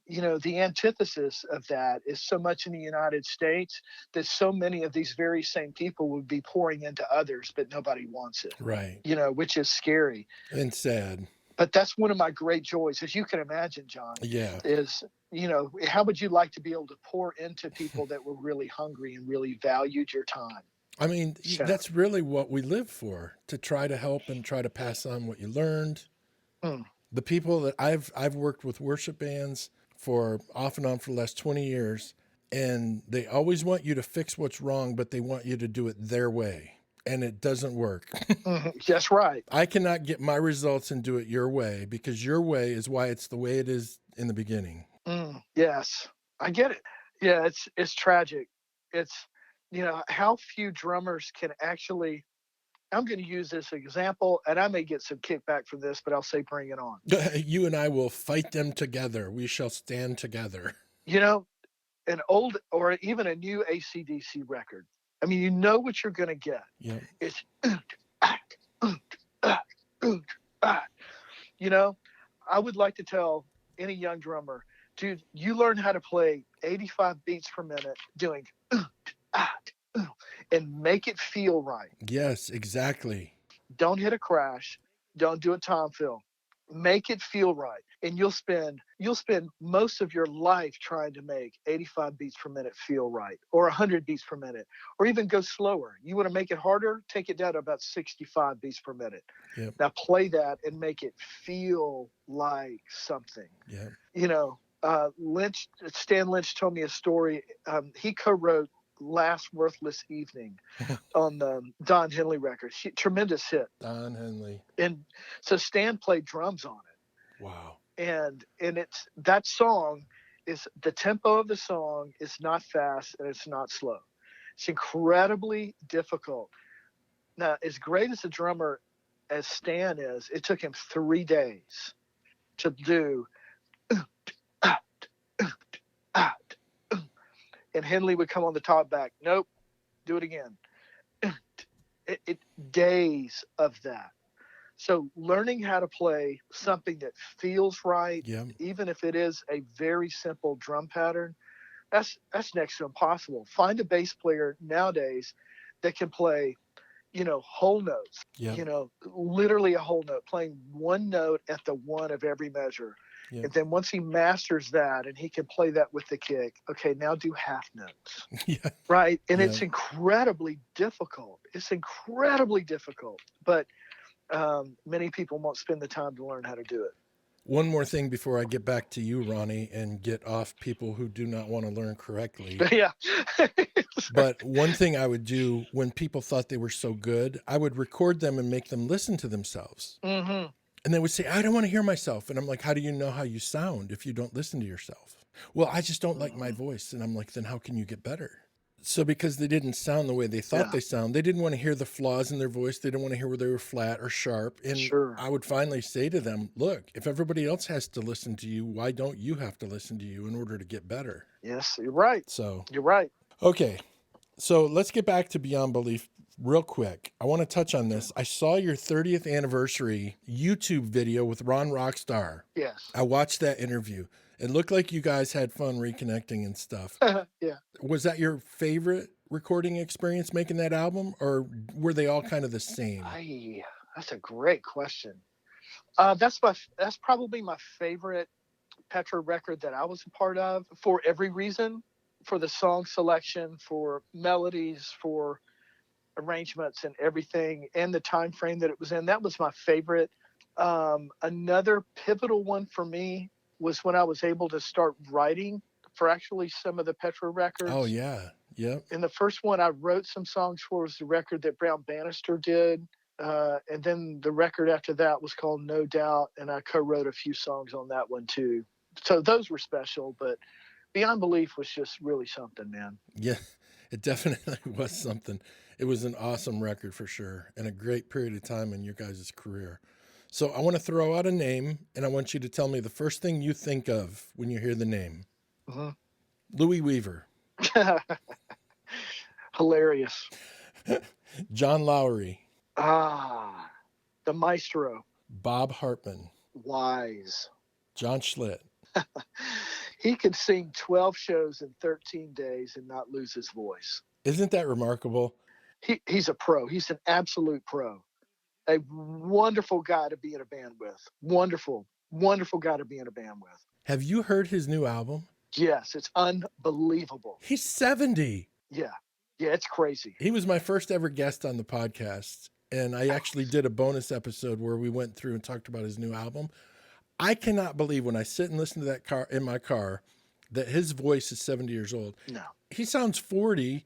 Speaker 3: you know, the antithesis of that is so much in the United States that so many of these very same people would be pouring into others, but nobody wants it.
Speaker 1: Right.
Speaker 3: You know, which is scary
Speaker 1: and sad.
Speaker 3: But that's one of my great joys, as you can imagine, John.
Speaker 1: Yeah.
Speaker 3: Is, you know, how would you like to be able to pour into people that were really hungry and really valued your time?
Speaker 1: I mean,
Speaker 3: So,
Speaker 1: that's really what we live for, to try to help and try to pass on what you learned. The people that I've worked with worship bands for off and on for the last 20 years, and they always want you to fix what's wrong, but they want you to do it their way, and it doesn't work.
Speaker 3: That's right.
Speaker 1: I cannot get my results and do it your way, because your way is why it's the way it is in the beginning.
Speaker 3: Yes, I get it. Yeah, it's tragic. It's, you know, how few drummers can actually, I'm going to use this example, and I may get some kickback for this, but I'll say bring it on.
Speaker 1: You and I will fight them together. We shall stand together.
Speaker 3: You know, an old or even a new AC/DC record, I mean, you know what you're going to get.
Speaker 1: Yeah.
Speaker 3: It's, you know, I would like to tell any young drummer, dude, you learn how to play 85 beats per minute doing and make it feel right.
Speaker 1: Yes, exactly.
Speaker 3: Don't hit a crash. Don't do a tom fill. Make it feel right. And you'll spend most of your life trying to make 85 beats per minute feel right, or 100 beats per minute, or even go slower. You want to make it harder? Take it down to about 65 beats per minute.
Speaker 1: Yep.
Speaker 3: Now play that and make it feel like something.
Speaker 1: Yeah.
Speaker 3: You know, Stan Lynch told me a story. He co-wrote Last Worthless Evening on the Don Henley record. Tremendous hit.
Speaker 1: Don Henley.
Speaker 3: And so Stan played drums on it.
Speaker 1: Wow.
Speaker 3: And it's, that song is, the tempo of the song is not fast and it's not slow. It's incredibly difficult. Now, as great as a drummer as Stan is, it took him 3 days to do and Henley would come on the top back. Nope, do it again. Days of that. So learning how to play something that feels right, even if it is a very simple drum pattern, that's next to impossible. Find a bass player nowadays that can play whole notes,
Speaker 1: Yeah.
Speaker 3: literally a whole note, playing one note at the one of every measure.
Speaker 1: Yeah.
Speaker 3: And then once he masters that and he can play that with the kick, okay, now do half notes.
Speaker 1: Yeah.
Speaker 3: Right. And
Speaker 1: Yeah.
Speaker 3: it's incredibly difficult. But many people won't spend the time to learn how to do it.
Speaker 1: One more thing before I get back to you, Ronnie, and get off people who do not want to learn correctly.
Speaker 3: Yeah.
Speaker 1: But one thing I would do when people thought they were so good, I would record them and make them listen to themselves.
Speaker 3: Mm-hmm.
Speaker 1: And they would say, I don't want to hear myself. And I'm like, how do you know how you sound if you don't listen to yourself? Well, I just don't like my voice. And I'm like, then how can you get better? So because they didn't sound the way they thought they sound, they didn't want to hear the flaws in their voice. They didn't want to hear where they were flat or sharp. And I would finally say to them, look, if everybody else has to listen to you, why don't you have to listen to you in order to get better?
Speaker 3: Yes, you're right.
Speaker 1: So
Speaker 3: you're right.
Speaker 1: Okay. So let's get back to Beyond Belief real quick. I want to touch on this. I saw your 30th anniversary YouTube video with Ron Rockstar.
Speaker 3: Yes.
Speaker 1: I watched that interview. It looked like you guys had fun reconnecting and stuff.
Speaker 3: Yeah.
Speaker 1: Was that your favorite recording experience making that album, or were they all kind of the same?
Speaker 3: That's a great question. That's probably my favorite Petra record that I was a part of for every reason, for the song selection, for melodies, for arrangements and everything, and the time frame that it was in. That was my favorite. Another pivotal one for me was when I was able to start writing for actually some of the Petra records.
Speaker 1: Oh, yeah. Yep.
Speaker 3: And the first one I wrote some songs for was the record that Brown Bannister did. And then the record after that was called No Doubt, and I co-wrote a few songs on that one too. So those were special, but Beyond Belief was just really something, man.
Speaker 1: Yeah, it definitely was something. It was an awesome record for sure, and a great period of time in your guys' career. So I want to throw out a name, and I want you to tell me the first thing you think of when you hear the name.
Speaker 3: Mm-hmm.
Speaker 1: Louis Weaver.
Speaker 3: Hilarious.
Speaker 1: John Lowry.
Speaker 3: The maestro.
Speaker 1: Bob Hartman.
Speaker 3: Wise.
Speaker 1: John Schlitt.
Speaker 3: He could sing 12 shows in 13 days and not lose his voice.
Speaker 1: Isn't that remarkable?
Speaker 3: He's a pro. He's an absolute pro. A wonderful guy to be in a band with. Wonderful guy to be in a band with.
Speaker 1: Have you heard his new album?
Speaker 3: Yes, it's unbelievable.
Speaker 1: He's 70.
Speaker 3: Yeah, it's crazy.
Speaker 1: He was my first ever guest on the podcast, and I actually did a bonus episode where we went through and talked about his new album. I cannot believe when I sit and listen to that in my car that his voice is 70 years old.
Speaker 3: No.
Speaker 1: He sounds 40,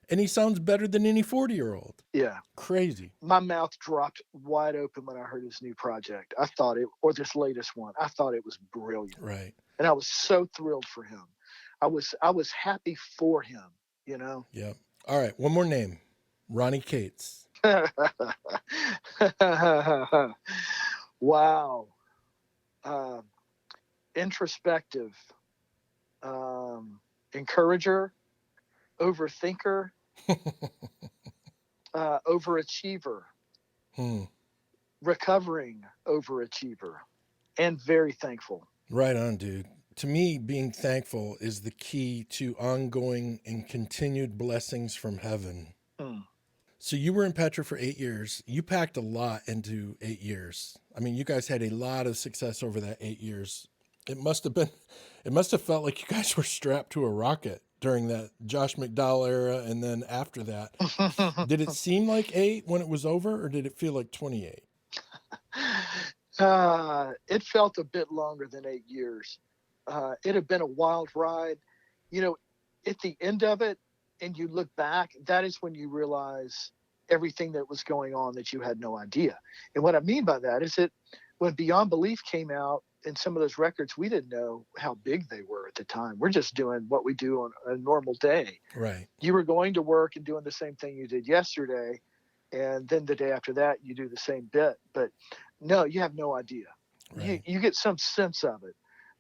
Speaker 1: and he sounds better than any 40-year-old.
Speaker 3: Yeah.
Speaker 1: Crazy.
Speaker 3: My mouth dropped wide open when I heard his new project. Or this latest one. I thought it was brilliant.
Speaker 1: Right.
Speaker 3: And I was so thrilled for him. I was happy for him, you know?
Speaker 1: Yeah. All right. One more name. Ronnie Cates.
Speaker 3: Wow. Introspective. Encourager. Overthinker. Overachiever. Recovering overachiever. And very thankful.
Speaker 1: Right on, dude. To me, being thankful is the key to ongoing and continued blessings from heaven. So you were in Petra for 8 years. You packed a lot into 8 years. I mean, you guys had a lot of success over that 8 years. It must have felt like you guys were strapped to a rocket during that Josh McDowell era and then after that. Did it seem like 8 when it was over, or did it feel like 28?
Speaker 3: It felt a bit longer than 8 years. It had been a wild ride. You know, at the end of it, and you look back, that is when you realize everything that was going on that you had no idea. And what I mean by that is that when Beyond Belief came out and some of those records, we didn't know how big they were at the time. We're just doing what we do on a normal day.
Speaker 1: Right.
Speaker 3: You were going to work and doing the same thing you did yesterday. And then the day after that, you do the same bit. But no, you have no idea.
Speaker 1: Right.
Speaker 3: You get some sense of it.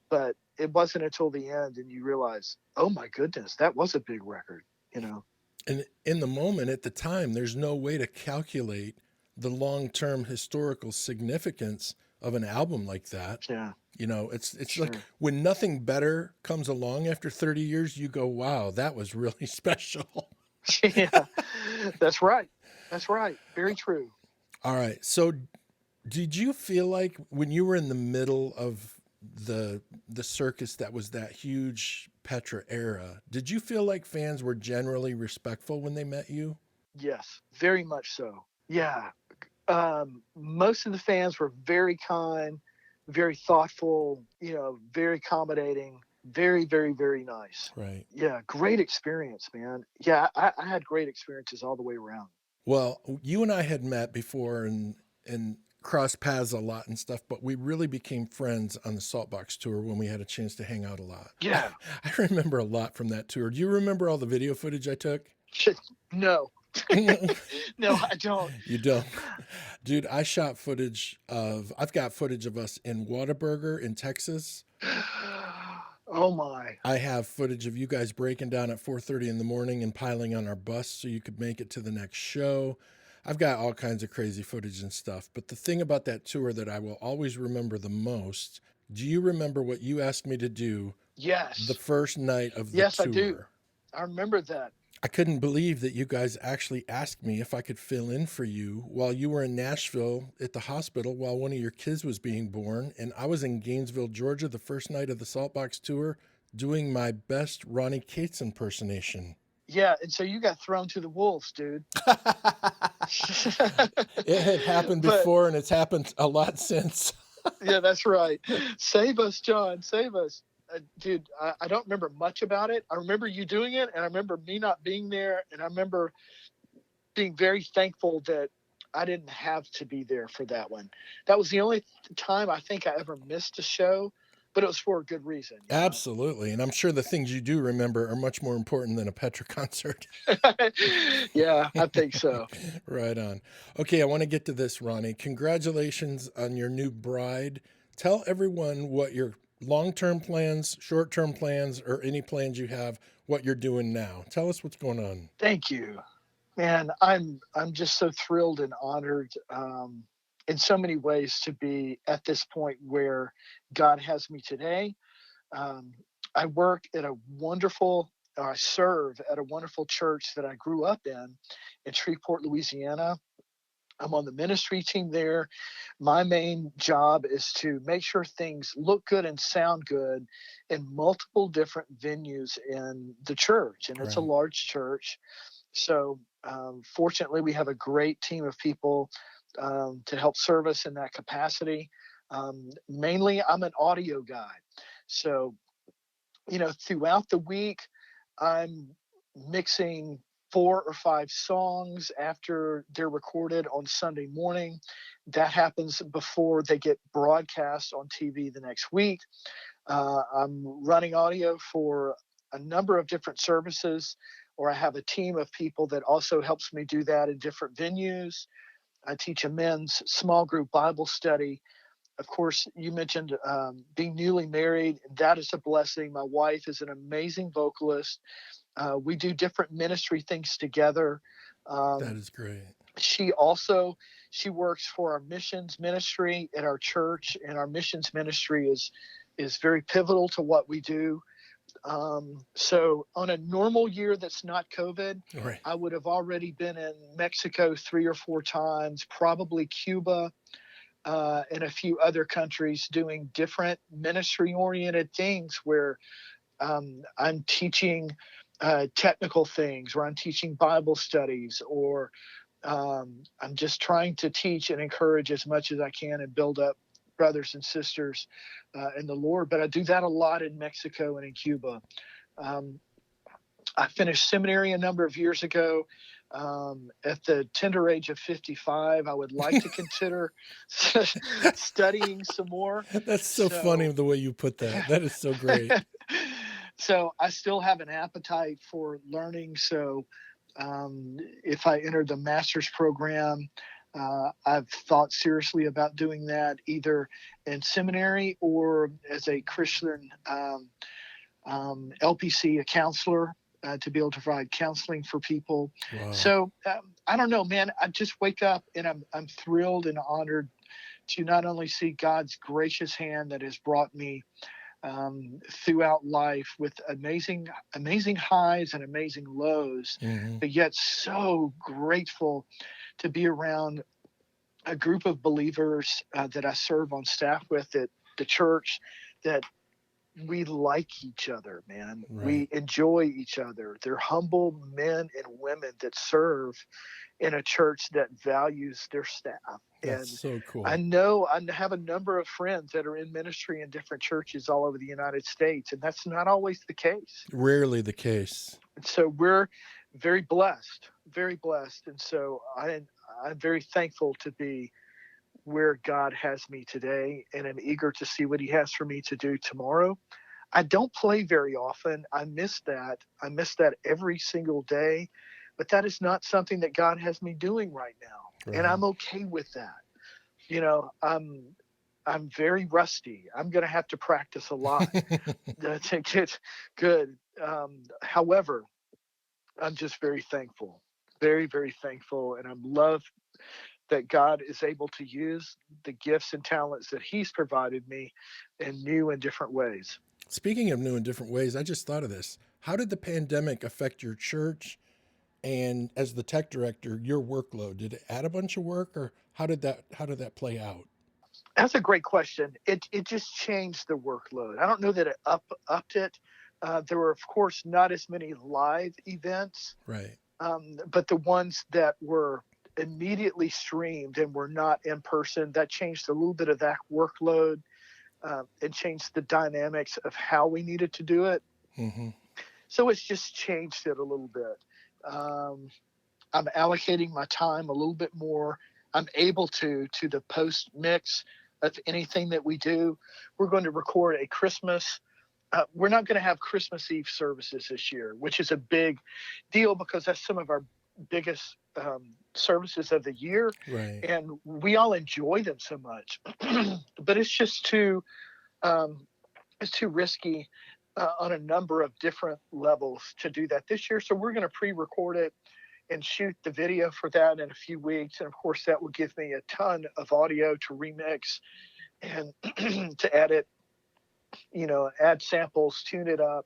Speaker 3: But it wasn't until the end and you realize, oh my goodness, that was a big record, you know.
Speaker 1: And in the moment, at the time, there's no way to calculate the long-term historical significance of an album like that.
Speaker 3: Yeah.
Speaker 1: You know, it's
Speaker 3: Sure.
Speaker 1: like when nothing better comes along after 30 years, you go, wow, that was really special.
Speaker 3: Yeah, that's right. That's right. Very true.
Speaker 1: All right. So did you feel like when you were in the middle of the circus that was that huge Petra era, did you feel like fans were generally respectful when they met you?
Speaker 3: Yes, very much so. Yeah. Most of the fans were very kind, very thoughtful, very accommodating, very, very, very nice.
Speaker 1: Right.
Speaker 3: Yeah, great experience, man. Yeah, I had great experiences all the way around.
Speaker 1: Well, you and I had met before and crossed paths a lot and stuff, but we really became friends on the Saltbox tour when we had a chance to hang out a lot.
Speaker 3: Yeah.
Speaker 1: I remember a lot from that tour. Do you remember all the video footage I took?
Speaker 3: No. No, I don't.
Speaker 1: You don't. Dude, I've got footage of us in Whataburger in Texas.
Speaker 3: Oh my.
Speaker 1: I have footage of you guys breaking down at 4:30 in the morning and piling on our bus so you could make it to the next show. I've got all kinds of crazy footage and stuff. But the thing about that tour that I will always remember the most, do you remember what you asked me to do the
Speaker 3: Yes.
Speaker 1: first night of the
Speaker 3: Yes, I do.
Speaker 1: tour?
Speaker 3: I remember that.
Speaker 1: I couldn't believe that you guys actually asked me if I could fill in for you while you were in Nashville at the hospital while one of your kids was being born. And I was in Gainesville, Georgia, the first night of the Saltbox tour doing my best Ronnie Cates impersonation.
Speaker 3: Yeah, and so you got thrown to the wolves, dude.
Speaker 1: It had happened
Speaker 3: But
Speaker 1: before and it's happened a lot since.
Speaker 3: yeah, that's right. Save us, John. Save us. Dude, I don't remember much about it. I remember you doing it, and I remember me not being there, and I remember being very thankful that I didn't have to be there for that one. That was the only time I think I ever missed a show, but it was for a good reason.
Speaker 1: Absolutely. And I'm sure the things you do remember are much more important than a Petra concert.
Speaker 3: Yeah, I think so.
Speaker 1: Right on. Okay, I want to get to this, Ronnie. Congratulations on your new bride. Tell everyone what your long-term plans, short-term plans, or any plans you have, what you're doing now. Tell us what's going on.
Speaker 3: Thank you, man. I'm just so thrilled and honored in so many ways to be at this point where God has me today. Um, I work at a wonderful, or I serve at a wonderful church that I grew up in Shreveport, Louisiana. I'm on the ministry team there. My main job is to make sure things look good and sound good in multiple different venues in the church. And it's a
Speaker 1: Right.
Speaker 3: large church. So, fortunately, we have a great team of people to help serve us in that capacity. Mainly, I'm an audio guy. So, throughout the week, I'm mixing 4 or 5 songs after they're recorded on Sunday morning. That happens before they get broadcast on TV the next week. I'm running audio for a number of different services, or I have a team of people that also helps me do that in different venues. I teach a men's small group Bible study. Of course, you mentioned being newly married. That is a blessing. My wife is an amazing vocalist. We do different ministry things together.
Speaker 1: That is great.
Speaker 3: She works for our missions ministry at our church, and our missions ministry is very pivotal to what we do. So on a normal year that's not COVID,
Speaker 1: Right.
Speaker 3: I would have already been in Mexico 3 or 4 times, probably Cuba, and a few other countries doing different ministry-oriented things where I'm teaching technical things, or I'm teaching Bible studies, or I'm just trying to teach and encourage as much as I can and build up brothers and sisters in the Lord. But I do that a lot in Mexico and in Cuba. I finished seminary a number of years ago. At the tender age of 55, I would like to consider studying some more.
Speaker 1: That's so funny the way you put that. That is so great.
Speaker 3: So I still have an appetite for learning. So if I enter the master's program, I've thought seriously about doing that either in seminary or as a Christian LPC, a counselor, to be able to provide counseling for people.
Speaker 1: Wow.
Speaker 3: So I don't know, man. I just wake up and I'm thrilled and honored to not only see God's gracious hand that has brought me throughout life with amazing highs and amazing lows, but yet so grateful to be around a group of believers that I serve on staff with at the church, that we like each other, man.
Speaker 1: Right.
Speaker 3: We enjoy each other. They're humble men and women that serve in a church that values their staff.
Speaker 1: That's
Speaker 3: And
Speaker 1: so cool.
Speaker 3: I know I have a number of friends that are in ministry in different churches all over the United States, and that's not always the case.
Speaker 1: Rarely the case.
Speaker 3: And so we're very blessed, very blessed. And so I'm very thankful to be where God has me today, and I'm eager to see what he has for me to do tomorrow. I don't play very often. I miss that. I miss that every single day, but that is not something that God has me doing right now.
Speaker 1: Right.
Speaker 3: And I'm okay with that. You know, I'm very rusty. I'm going to have to practice a lot to get good. However, I'm just very thankful, very, very thankful. And I love that God is able to use the gifts and talents that he's provided me in new and different ways.
Speaker 1: Speaking of new and different ways, I just thought of this. How did the pandemic affect your church? And as the tech director, your workload, did it add a bunch of work, or how did that play out?
Speaker 3: That's a great question. It just changed the workload. I don't know that it upped it. There were, of course, not as many live events,
Speaker 1: right?
Speaker 3: But the ones that were immediately streamed and were not in person, that changed a little bit of that workload. It changed the dynamics of how we needed to do it. So it's just changed it a little bit. I'm allocating my time a little bit more. I'm able to the post mix of anything that we do. We're going to record a Christmas. We're not going to have Christmas Eve services this year, which is a big deal because that's some of our biggest services of the year.
Speaker 1: Right.
Speaker 3: And we all enjoy them so much, but it's just too risky on a number of different levels to do that this year. So we're going to pre-record it and shoot the video for that in a few weeks. And of course, that will give me a ton of audio to remix and to edit, add samples, tune it up.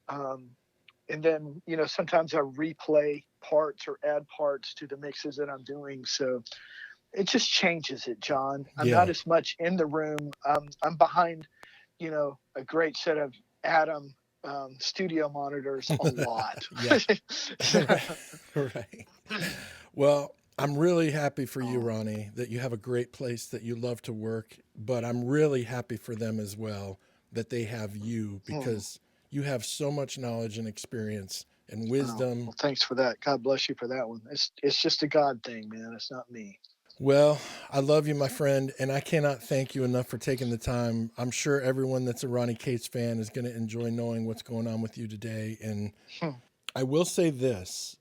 Speaker 3: And then, sometimes I replay parts or add parts to the mixes that I'm doing. So it just changes it, John. I'm not as much in the room. I'm behind, a great set of Atom studio monitors a lot.
Speaker 1: Right. Well, I'm really happy for you, Ronnie, that you have a great place that you love to work, but I'm really happy for them as well that they have you, because you have so much knowledge and experience and wisdom.
Speaker 3: Well, thanks for that. God bless you for that one. It's just a God thing, man. It's not me.
Speaker 1: Well, I love you, my friend, and I cannot thank you enough for taking the time. I'm sure everyone that's a Ronnie Cates fan is going to enjoy knowing what's going on with you today. And I will say this,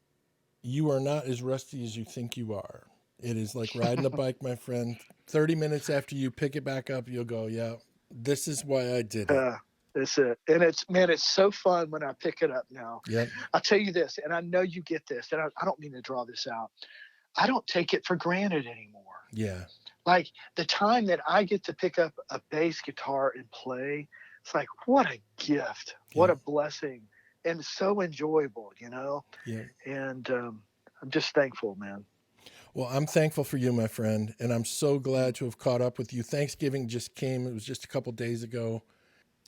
Speaker 1: you are not as rusty as you think you are. It is like riding a bike, my friend. 30 minutes after you pick it back up, you'll go, yeah, this is why I did it.
Speaker 3: That's it. And it's so fun when I pick it up now.
Speaker 1: Yep.
Speaker 3: I'll tell you this, and I know you get this, and I don't mean to draw this out. I don't take it for granted anymore.
Speaker 1: Yeah.
Speaker 3: Like the time that I get to pick up a bass guitar and play, it's like, what a gift, what a blessing, and so enjoyable,
Speaker 1: Yeah.
Speaker 3: And I'm just thankful, man.
Speaker 1: Well, I'm thankful for you, my friend, and I'm so glad to have caught up with you. Thanksgiving just came. It was just a couple days ago.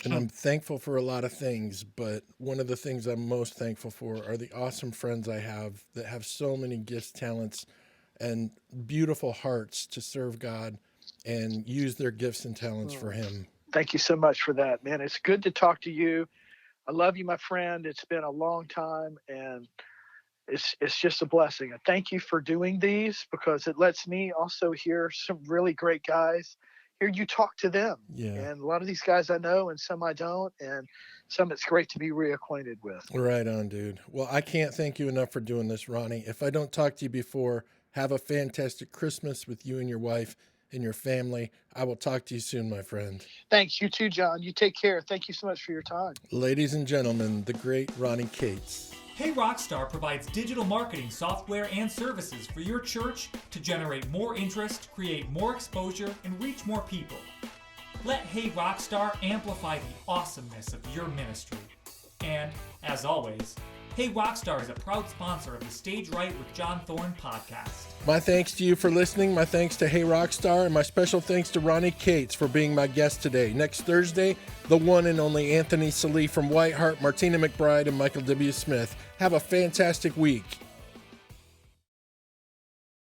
Speaker 1: And I'm thankful for a lot of things, but one of the things I'm most thankful for are the awesome friends I have that have so many gifts, talents, and beautiful hearts to serve God and use their gifts and talents for him.
Speaker 3: Thank you so much for that, man. It's good to talk to you. I love you, my friend. It's been a long time, and it's just a blessing. And thank you for doing these, because it lets me also hear some really great guys. Hear you talk to them.
Speaker 1: Yeah.
Speaker 3: And a lot of these guys I know, and some I don't, and some it's great to be reacquainted with.
Speaker 1: Right on, dude. Well, I can't thank you enough for doing this, Ronnie. If I don't talk to you before, have a fantastic Christmas with you and your wife and your family. I will talk to you soon, my friend.
Speaker 3: Thanks. You too, John. You take care. Thank you so much for your time.
Speaker 1: Ladies and gentlemen, the great Ronnie Cates.
Speaker 2: Hey Rockstar provides digital marketing software and services for your church to generate more interest, create more exposure, and reach more people. Let Hey Rockstar amplify the awesomeness of your ministry. And, as always, Hey Rockstar is a proud sponsor of the Stage Right with John Thorne podcast.
Speaker 1: My thanks to you for listening. My thanks to Hey Rockstar, and my special thanks to Ronnie Cates for being my guest today. Next Thursday, the one and only Anthony Salee from Whiteheart, Martina McBride, and Michael W. Smith. Have a fantastic week.